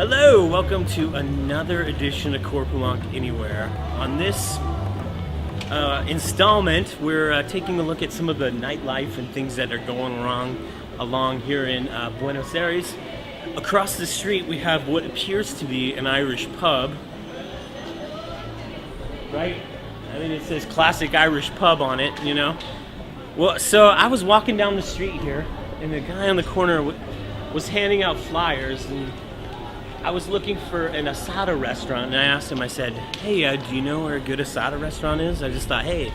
Hello, welcome to another edition of Cor Pallanck Anywhere. On this installment, we're taking a look at some of the nightlife and things that are going along here in Buenos Aires. Across the street, we have what appears to be an Irish pub. Right? I mean, it says classic Irish pub on it, you know? Well, so I was walking down the street here, and the guy on the corner was handing out flyers, and I was looking for an asada restaurant, and I asked him, I said, hey, do you know where a good asada restaurant is? I just thought, hey,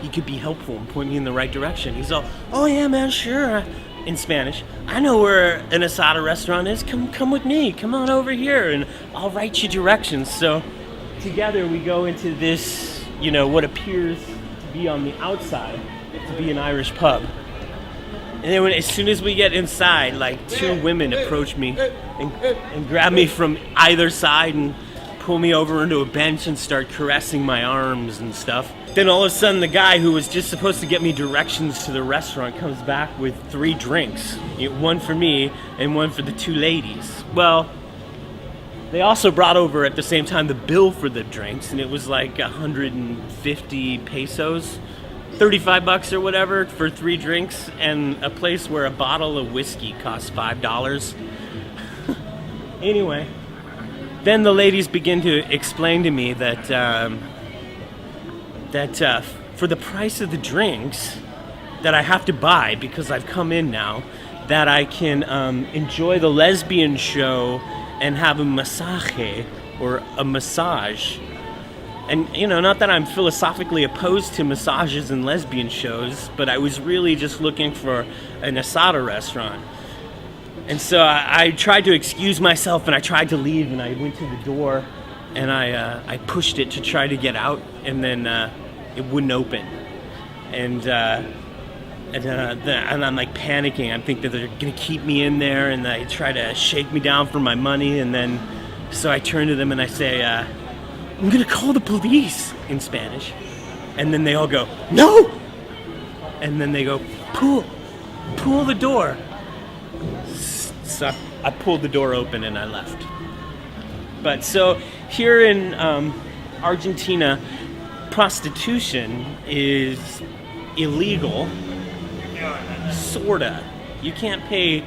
he could be helpful and point me in the right direction. He's all, oh yeah, man, sure, in Spanish. I know where an asada restaurant is. Come with me. Come on over here, and I'll write you directions. So together we go into this, what appears to be on the outside to be an Irish pub. And then as soon as we get inside, like two women approach me and grab me from either side and pull me over into a bench and start caressing my arms and stuff. Then all of a sudden the guy who was just supposed to get me directions to the restaurant comes back with 3 drinks. One for me and one for the 2 ladies. Well, they also brought over at the same time the bill for the drinks, and it was like 150 pesos. $35 or whatever for 3 drinks, and a place where a bottle of whiskey costs $5. Anyway, then the ladies begin to explain to me that for the price of the drinks that I have to buy because I've come in now, that I can enjoy the lesbian show and have a massage or a massage. And, not that I'm philosophically opposed to massages and lesbian shows, but I was really just looking for an asada restaurant. And so I tried to excuse myself, and I tried to leave, and I went to the door, and I pushed it to try to get out, and then it wouldn't open. And I'm like panicking. I'm thinking that they're going to keep me in there, and they try to shake me down for my money, and then so I turn to them and I say, I'm gonna call the police in Spanish. And then they all go, no! And then they go, pull the door. So I pulled the door open and I left. But so here in Argentina, prostitution is illegal, sorta. You can't pay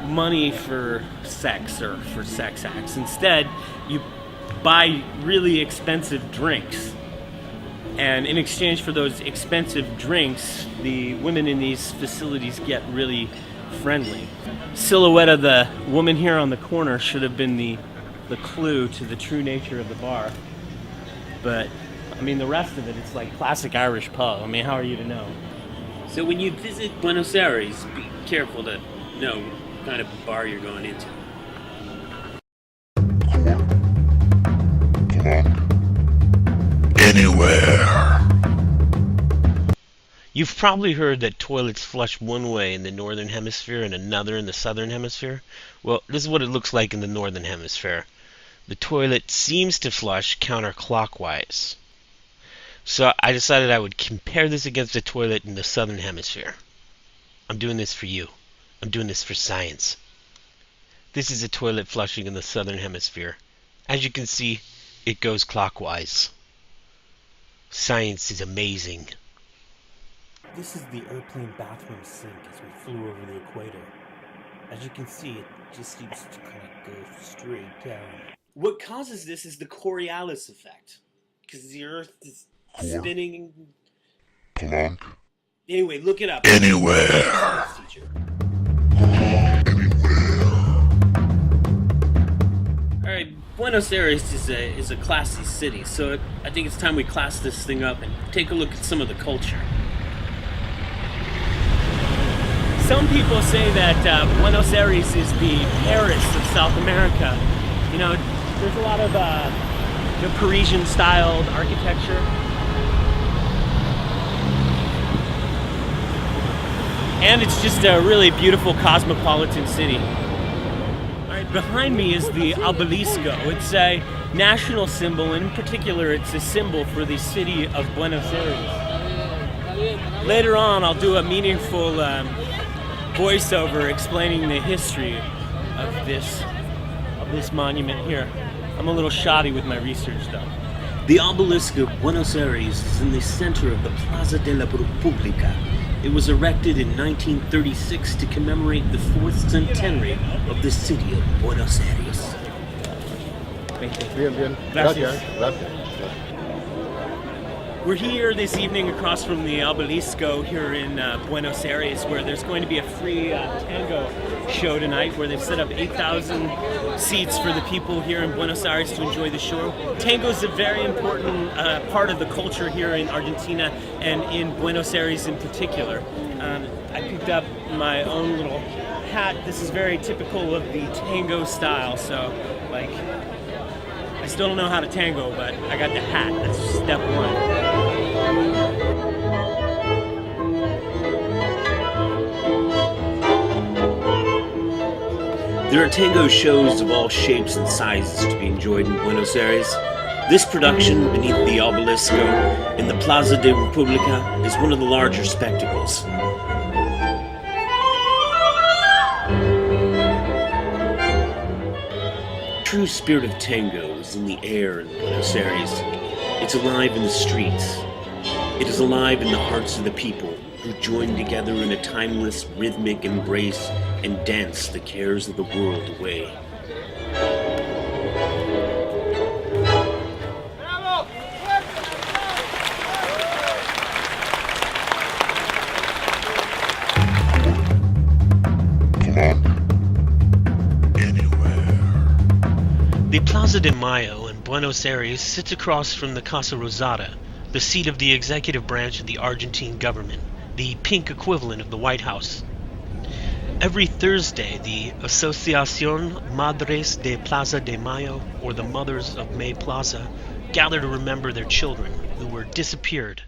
money for sex or for sex acts. Instead, you buy really expensive drinks, and in exchange for those expensive drinks, the women in these facilities get really friendly. Silhouette of the woman here on the corner should have been the clue to the true nature of the bar, but the rest of it's like classic Irish pub. How are you to know? So when you visit Buenos Aires, be careful to know what kind of bar you're going into. Anywhere. You've probably heard that toilets flush one way in the northern hemisphere and another in the southern hemisphere. Well, this is what it looks like in the northern hemisphere. The toilet seems to flush counterclockwise. So I decided I would compare this against the toilet in the southern hemisphere. I'm doing this for you. I'm doing this for science. This is a toilet flushing in the southern hemisphere. As you can see, it goes clockwise. Science is amazing. This is the airplane bathroom sink as we flew over the equator. As you can see, it just seems to kind of go straight down. What causes this is the Coriolis effect, because the Earth is spinning. Pallanck. Anyway, look it up. Anywhere. Alright, Buenos Aires is a classy city, so I think it's time we class this thing up and take a look at some of the culture. Some people say that Buenos Aires is the Paris of South America. There's a lot of Parisian-styled architecture. And it's just a really beautiful cosmopolitan city. Behind me is the obelisco. It's a national symbol, and in particular, it's a symbol for the city of Buenos Aires. Later on, I'll do a meaningful voiceover explaining the history of this this monument here. I'm a little shoddy with my research though. The obelisk of Buenos Aires is in the center of the Plaza de la República. It was erected in 1936 to commemorate the 4th centenary of the city of Buenos Aires. Bien, bien. Gracias. Gracias. We're here this evening across from the Obelisco here in Buenos Aires, where there's going to be a free tango show tonight, where they've set up 8,000 seats for the people here in Buenos Aires to enjoy the show. Tango is a very important part of the culture here in Argentina and in Buenos Aires in particular. I picked up my own little hat. This is very typical of the tango style, so like, I still don't know how to tango, but I got the hat. That's step one. There are tango shows of all shapes and sizes to be enjoyed in Buenos Aires. This production beneath the Obelisco in the Plaza de República is one of the larger spectacles. The true spirit of tango is in the air in Buenos Aires. It's alive in the streets. It is alive in the hearts of the people who join together in a timeless, rhythmic embrace and dance the cares of the world away. The Plaza de Mayo in Buenos Aires sits across from the Casa Rosada, the seat of the executive branch of the Argentine government, the pink equivalent of the White House. Every Thursday, the Asociación Madres de Plaza de Mayo, or the Mothers of May Plaza, gather to remember their children who were disappeared,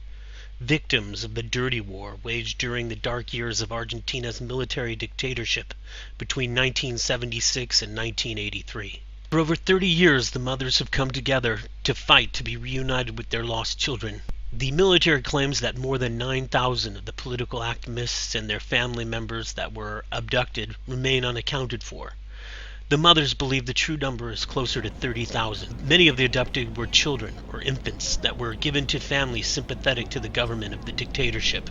victims of the dirty war waged during the dark years of Argentina's military dictatorship between 1976 and 1983. For over 30 years, the mothers have come together to fight to be reunited with their lost children. The military claims that more than 9,000 of the political activists and their family members that were abducted remain unaccounted for. The mothers believe the true number is closer to 30,000. Many of the abducted were children or infants that were given to families sympathetic to the government of the dictatorship.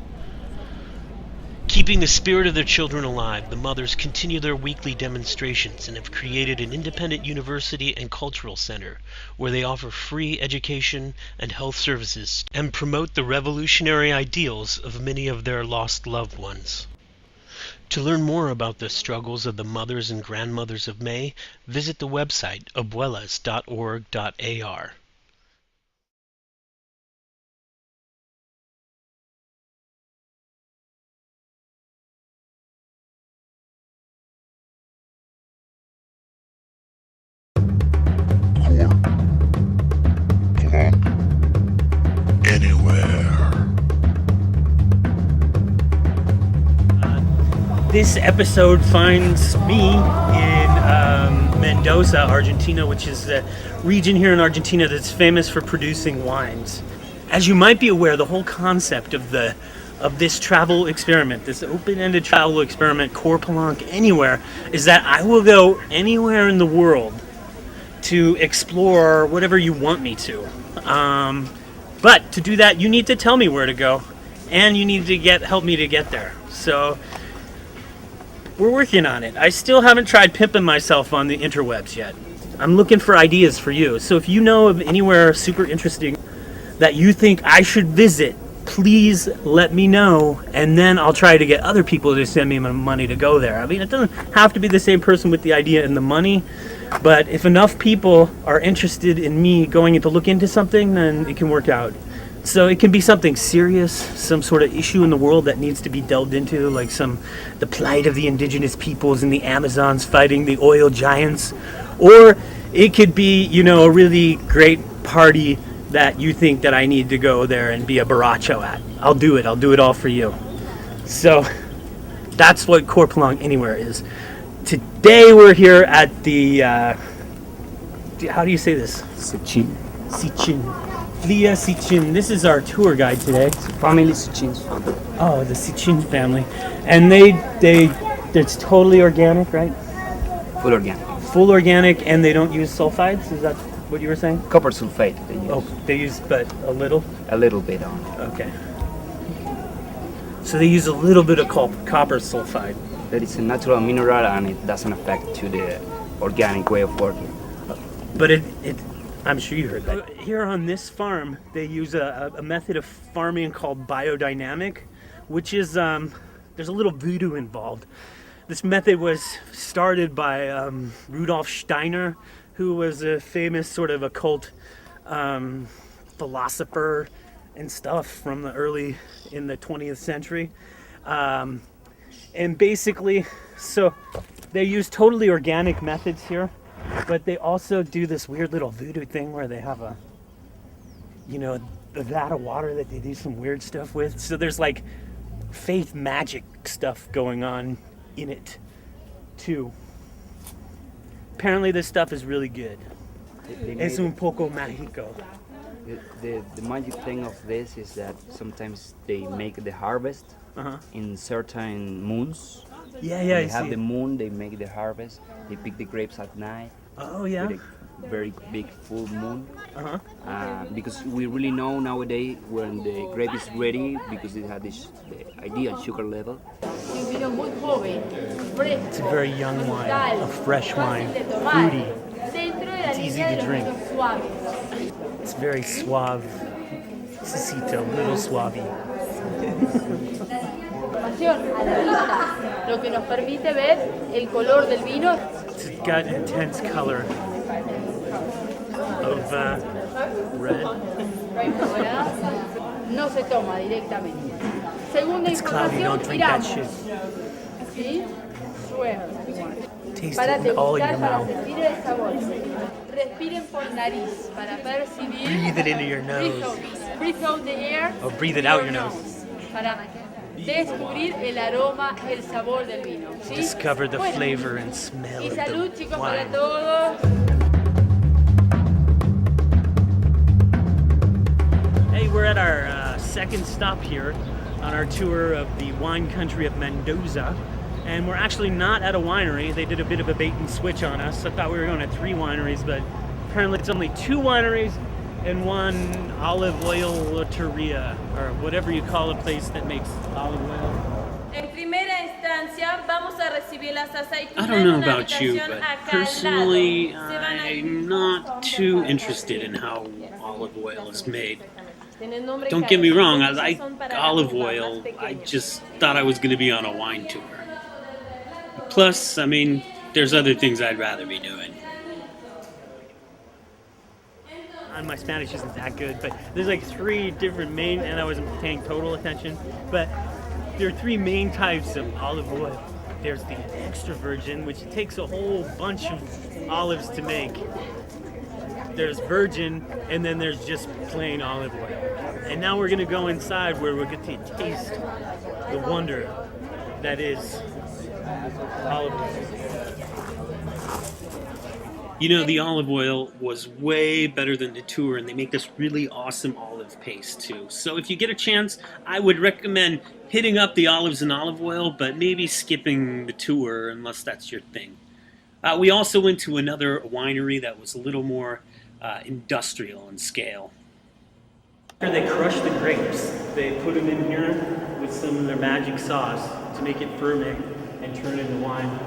Keeping the spirit of their children alive, the mothers continue their weekly demonstrations and have created an independent university and cultural center where they offer free education and health services and promote the revolutionary ideals of many of their lost loved ones. To learn more about the struggles of the mothers and grandmothers of May, visit the website abuelas.org.ar. This episode finds me in Mendoza, Argentina, which is a region here in Argentina that's famous for producing wines. As you might be aware, the whole concept of this travel experiment, this open-ended travel experiment, Cor Pallanck Anywhere, is that I will go anywhere in the world to explore whatever you want me to. But to do that, you need to tell me where to go, and you need to help me to get there. So we're working on it. I still haven't tried pimping myself on the interwebs yet. I'm looking for ideas for you. So if you know of anywhere super interesting that you think I should visit, please let me know, and then I'll try to get other people to send me money to go there. I mean, it doesn't have to be the same person with the idea and the money, but if enough people are interested in me going to look into something, then it can work out. So it can be something serious, some sort of issue in the world that needs to be delved into, like the plight of the indigenous peoples in the Amazons fighting the oil giants. Or it could be, a really great party that you think that I need to go there and be a borracho at. I'll do it all for you. So that's what Cor Pallanck Anywhere is. Today we're here at the, how do you say this? Sichin. Lia Sichin. This is our tour guide today. Family Sichin. Oh, the Sichin family. And it's totally organic, right? Full organic. full organic, and they don't use sulfides. Is that what you were saying? Copper sulfate they use. Oh, they use but a little. A little bit on. Okay. So they use a little bit of copper sulfide. That is a natural mineral and it doesn't affect to the organic way of working. But I'm sure you heard that. Here on this farm, they use a method of farming called biodynamic, which is, there's a little voodoo involved. This method was started by Rudolf Steiner, who was a famous sort of occult philosopher and stuff from in the 20th century. And basically, so they use totally organic methods here, but they also do this weird little voodoo thing where they have a vat of water that they do some weird stuff with. So there's like faith magic stuff going on in it too. Apparently this stuff is really good. Es un poco mágico. The magic thing of this is that sometimes they make the harvest in certain moons. Yeah, They have the moon, they make the harvest, they pick the grapes at night. Oh yeah. With a very big full moon. Because we really know nowadays when the grape is ready because it has the ideal sugar level. It's a very young wine, a fresh wine, fruity. It's easy to drink. It's very suave. Necesito, little suave. Lo que nos permite ver el color del vino. It's got intense color of red. No se toma directamente. Segunda It's cloudy, información, don't drink that shit. ¿Sí? Taste Para it with all your degustar, para mouth. sentir el sabor. Respiren por nariz para percibir. Breathe it into your nose. Breathe out the air. Or breathe it out your nose. Para descubrir el aroma, el sabor del vino. ¿Sí? Discover the Bueno, flavor and smell y of salud, the chicos, para wine. todos. Hey, we're at our second stop here on our tour of the wine country of Mendoza. And we're actually not at a winery. They did a bit of a bait and switch on us. I thought we were going to 3 wineries, but apparently it's only 2 wineries and 1 olive oil-teria, or whatever you call a place that makes olive oil. En primera instancia, vamos a recibir las aceitunas I don't know en una about you, habitación but acá al personally, lado. Se van a- I'm not too interested in how olive oil is made. Tienen nombre Don't get me wrong, I carísimo, like son para olive las uvas oil. más I pequeñas. just thought I was going to be on a wine tour. Plus, I mean, there's other things I'd rather be doing. My Spanish isn't that good, but there's like 3 different main, and I wasn't paying total attention, but there are 3 main types of olive oil. There's the extra virgin, which takes a whole bunch of olives to make. There's virgin, and then there's just plain olive oil. And now we're gonna go inside where we'll get to taste the wonder that is olive oil. You know, the olive oil was way better than the tour, and they make this really awesome olive paste too. So if you get a chance, I would recommend hitting up the olives and olive oil, but maybe skipping the tour unless that's your thing. We also went to another winery that was a little more industrial in scale. They crush the grapes. They put them in here with some of their magic sauce to make it ferment and turn into wine.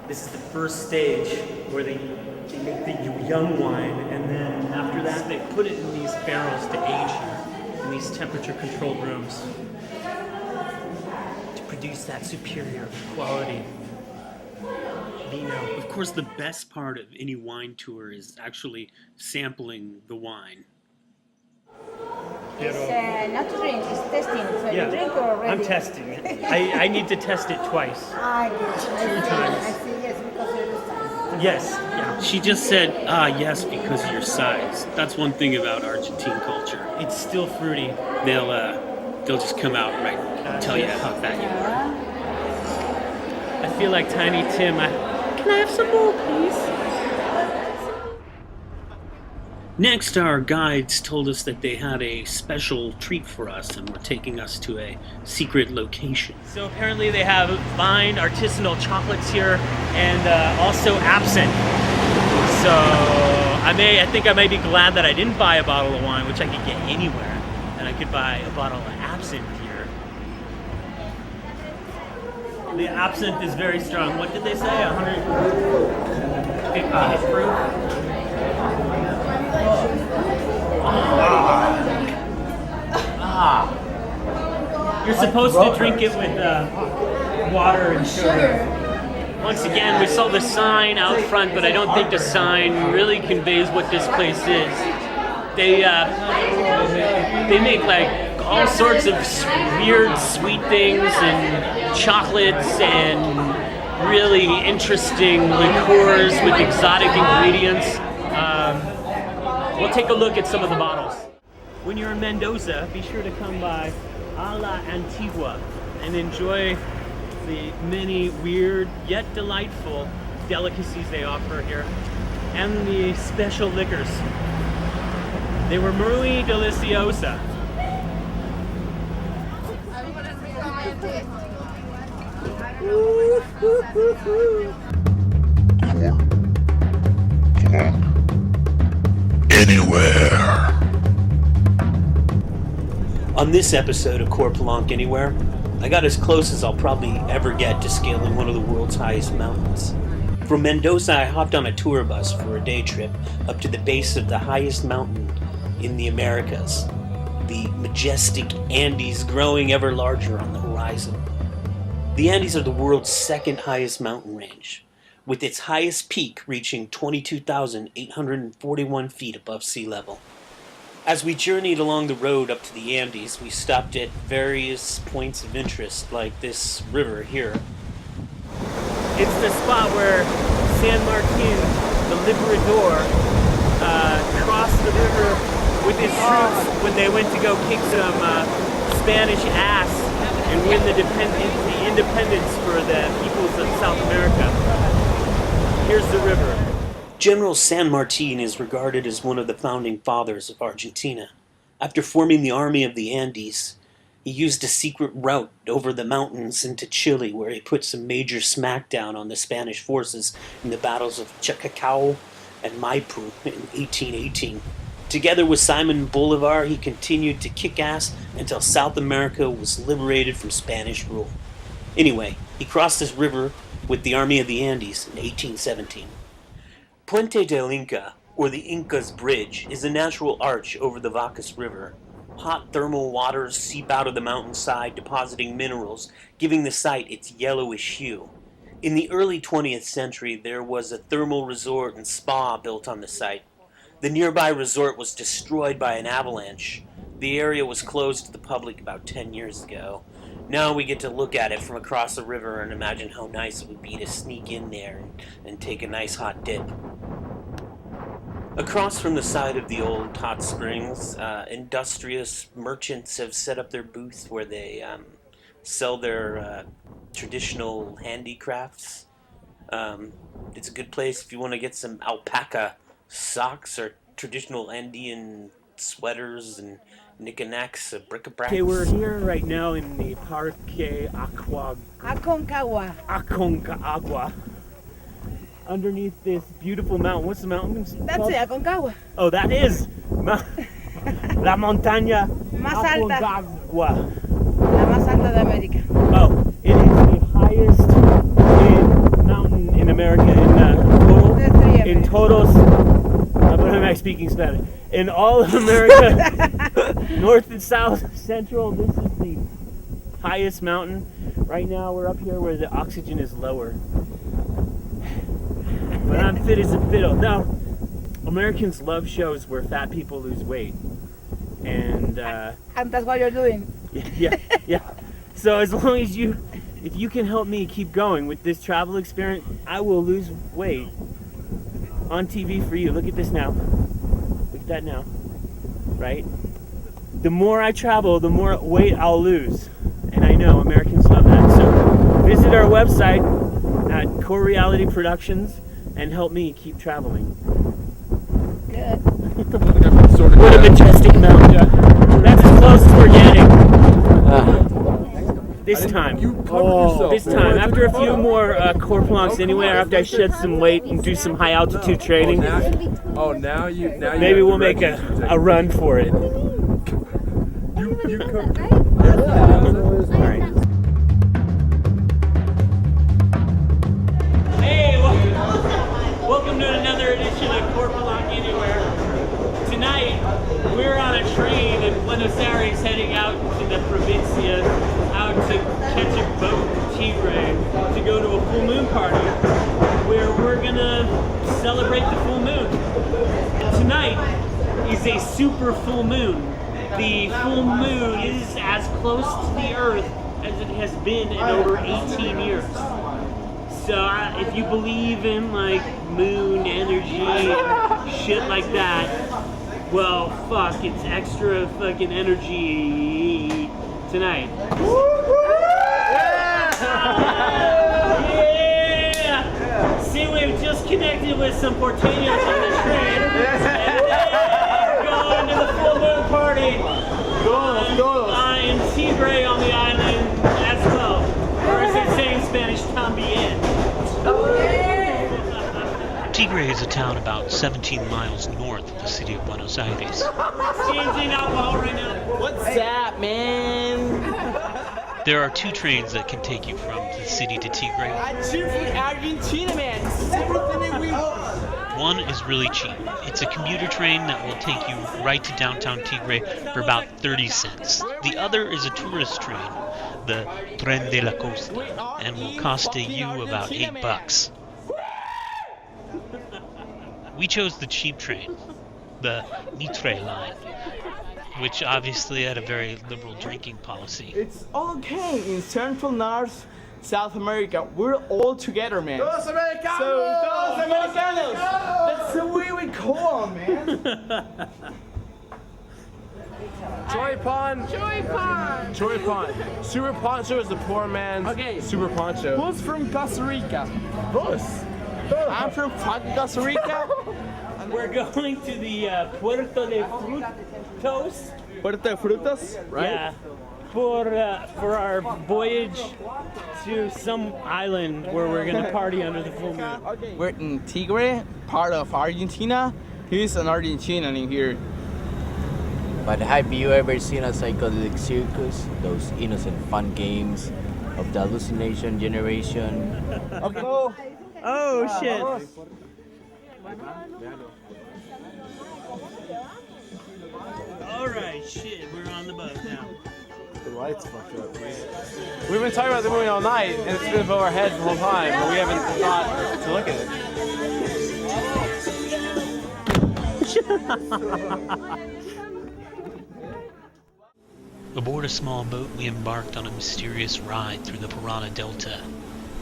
This is the first stage where they make the young wine, and then after that they put it in these barrels to age here in these temperature-controlled rooms to produce that superior quality vino. Of course, the best part of any wine tour is actually sampling the wine. It's not to drink, it's testing. So Yeah, you drink already. I'm testing it. I need to test it twice. 2 times. I see, yes, because of the size. Yes, yeah. She just said, yes, because of your size. That's one thing about Argentine culture. It's still fruity. They'll just come out right and tell you how fat you are. I feel like Tiny Tim. Can I have some more, please? Next, our guides told us that they had a special treat for us and were taking us to a secret location. So apparently they have fine artisanal chocolates here and also absinthe. So I think I may be glad that I didn't buy a bottle of wine, which I could get anywhere, and I could buy a bottle of absinthe here. The absinthe is very strong. What did they say? 150 proof? You're supposed to drink it with water and sugar. Once again, we saw the sign out front, but I don't think the sign really conveys what this place is. They make like all sorts of weird sweet things and chocolates and really interesting liqueurs with exotic ingredients. We'll take a look at some of the bottles. When you're in Mendoza, be sure to come by A La Antigua and enjoy the many weird yet delightful delicacies they offer here and the special liquors. They were muy deliciosa. Anywhere. On this episode of Cor Pallanck Anywhere, I got as close as I'll probably ever get to scaling one of the world's highest mountains. From Mendoza, I hopped on a tour bus for a day trip up to the base of the highest mountain in the Americas, the majestic Andes growing ever larger on the horizon. The Andes are the world's second highest mountain range, with its highest peak reaching 22,841 feet above sea level. As we journeyed along the road up to the Andes, we stopped at various points of interest, like this river here. It's the spot where San Martin, the Liberador, crossed the river with his troops when they went to go kick some Spanish ass and win the independence for the peoples of South America. Here's the river. General San Martin is regarded as one of the founding fathers of Argentina. After forming the Army of the Andes, he used a secret route over the mountains into Chile, where he put some major smackdown on the Spanish forces in the battles of Chacacao and Maipú in 1818. Together with Simon Bolivar, he continued to kick ass until South America was liberated from Spanish rule. Anyway, he crossed this river with the Army of the Andes in 1817. Puente del Inca, or the Inca's Bridge, is a natural arch over the Vacas River. Hot thermal waters seep out of the mountainside, depositing minerals, giving the site its yellowish hue. In the early 20th century, there was a thermal resort and spa built on the site. The nearby resort was destroyed by an avalanche. The area was closed to the public about 10 years ago. Now we get to look at it from across the river and imagine how nice it would be to sneak in there and take a nice hot dip. Across from the side of the old hot springs, industrious merchants have set up their booths where they sell their traditional handicrafts. It's a good place if you want to get some alpaca socks or traditional Andean sweaters and knickknacks, bric-a-brac. Okay, we're here right now in the Parque Aconcagua. Aconcagua. Underneath this beautiful mountain. What's the mountain That's called? it, Aconcagua. Oh, that is La Montaña Más alta. Aconcagua. La más alta de América. Oh, it is the highest mountain in America in total. But I'm speaking Spanish. In all of America, north and south, central, this is the highest mountain. Right now, we're up here where the oxygen is lower. But I'm fit as a fiddle. Now, Americans love shows where fat people lose weight. And that's what you're doing. yeah. So as long as if you can help me keep going with this travel experience, I will lose weight on TV for you. Look at this now. Look at that now. Right? The more I travel, the more weight I'll lose. And I know Americans love that. So visit our website at Core Reality Productions and help me keep traveling. Good. What a majestic mountain. That's as close as we're getting. This time. This time. After a few more Cor Pallanks anyway, after I shed some weight and do some high altitude training, maybe we'll make a run for it. Alright. Hey, welcome to another edition of Cor Pallanck Anywhere. Tonight, we're on a train in Buenos Aires heading out to the provincia, out to catch a boat to Tigre to go to a full moon party where we're gonna celebrate the full moon. Tonight is a super full moon. The full moon is as close to the Earth as it has been in over 18 years. So if you believe in like moon energy, shit like that, well, fuck, it's extra fucking energy tonight. Yeah! See, we've just connected with some porteños on the train. And we're going to the full moon party. In Tigre on the island as well. Or as they say in Spanish, también. Tigre is a town about 17 miles north of the city of Buenos Aires. Changing alcohol right now. What's that, man? There are two trains that can take you from the city to Tigre. I cheer for Argentina, man. This is everything that we want. One is really cheap. It's a commuter train that will take you right to downtown Tigre for about 30 cents. The other is a tourist train, the Tren de la Costa, and will cost you about $8. We chose the cheap train, the Mitre line, which obviously had a very liberal drinking policy. It's okay. In Central North, South America, we're all together, man. Todos Americanos! Todos Americanos! That's the way we call them, man. Joy Pon. Super Poncho is the poor man's Super Poncho. Who's from Costa Rica? Us. I'm from fucking Costa Rica. We're going to the Puerto de Frutos. Puerto de Frutas, right? Yeah. For our voyage to some island where we're gonna party under the full moon. We're in Tigre, part of Argentina. He's an Argentinian in here. But have you ever seen a psychedelic circus? Those innocent fun games of the hallucination generation? Okay. Oh shit. Alright, shit, we're on the boat now. The lights fucked up. We've been talking about the movie all night, and it's been above our heads the whole time, but we haven't thought to look at it. Aboard a small boat, we embarked on a mysterious ride through the Parana Delta,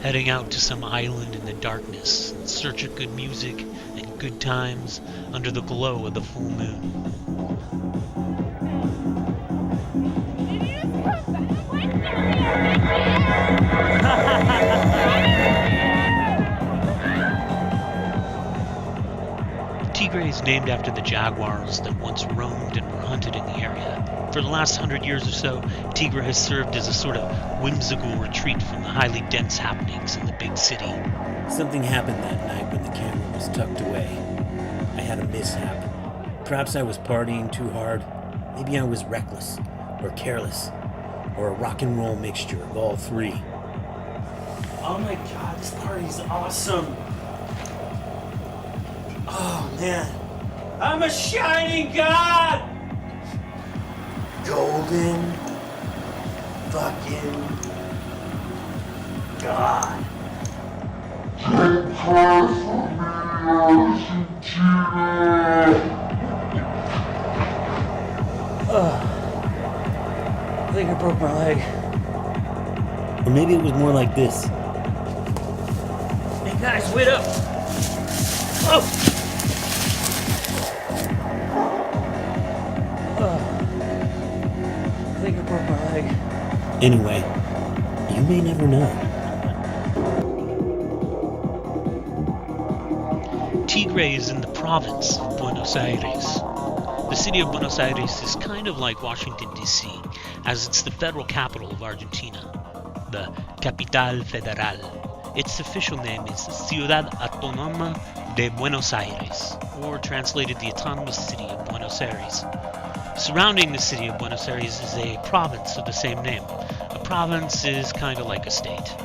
heading out to some island in the darkness in search of good music and good times under the glow of the full moon. Tigre is named after the jaguars that once roamed and were hunted in the area. For the last 100 years or so, Tigre has served as a sort of whimsical retreat from the highly dense happenings in the big city. Something happened that night when the camera was tucked away. I had a mishap. Perhaps I was partying too hard. Maybe I was reckless, or careless, or a rock and roll mixture of all three. Oh my god, this party's awesome. Oh man, I'm a shining god! Golden fucking God. I think I broke my leg. Or maybe it was more like this. Hey guys, wait up! Oh! I think I broke my leg. Anyway, you may never know. Tigre is in the province of Buenos Aires. The city of Buenos Aires is kind of like Washington, D.C., as it's the federal capital of Argentina, the Capital Federal. Its official name is Ciudad Autónoma de Buenos Aires, or translated the autonomous city of Buenos Aires. Surrounding the city of Buenos Aires is a province of the same name. A province is kind of like a state.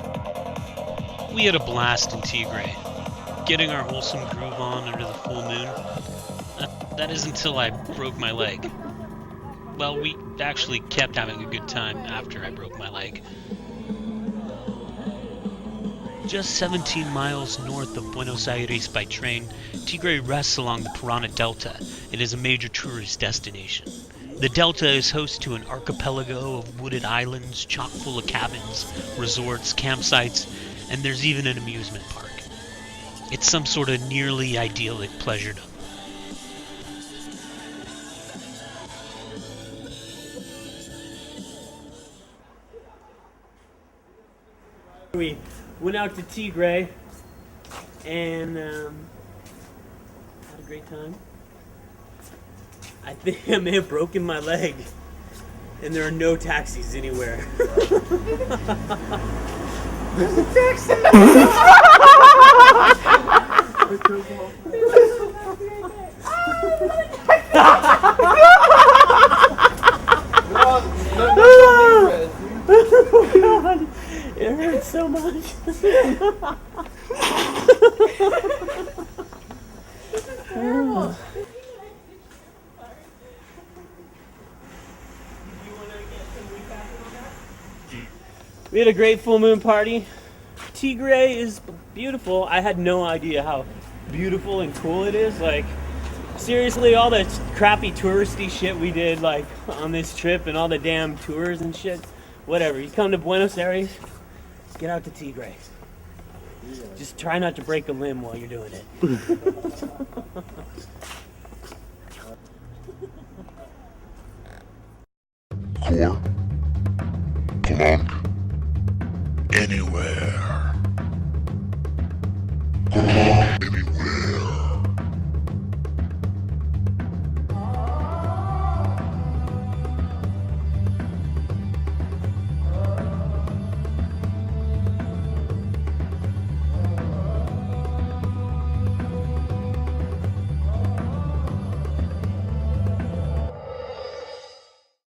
We had a blast in Tigre, getting our wholesome groove on under the full moon. That is until I broke my leg. Well, we actually kept having a good time after I broke my leg. Just 17 miles north of Buenos Aires by train, Tigre rests along the Parana Delta. It is a major tourist destination. The delta is host to an archipelago of wooded islands, chock full of cabins, resorts, campsites, and there's even an amusement park. It's some sort of nearly idyllic pleasuredom. We went out to Tigre and had a great time. I think I may have broken my leg, and there are no taxis anywhere. Where's the taxi? Oh God, it hurts so much. Oh. We had a great full moon party. Tigre is beautiful. I had no idea how beautiful and cool it is. Like, seriously, all the crappy touristy shit we did, like, on this trip and all the damn tours and shit. Whatever. You come to Buenos Aires, get out to Tigre. Just try not to break a limb while you're doing it. Cor Pallanck. Anywhere. Cor Pallanck anywhere.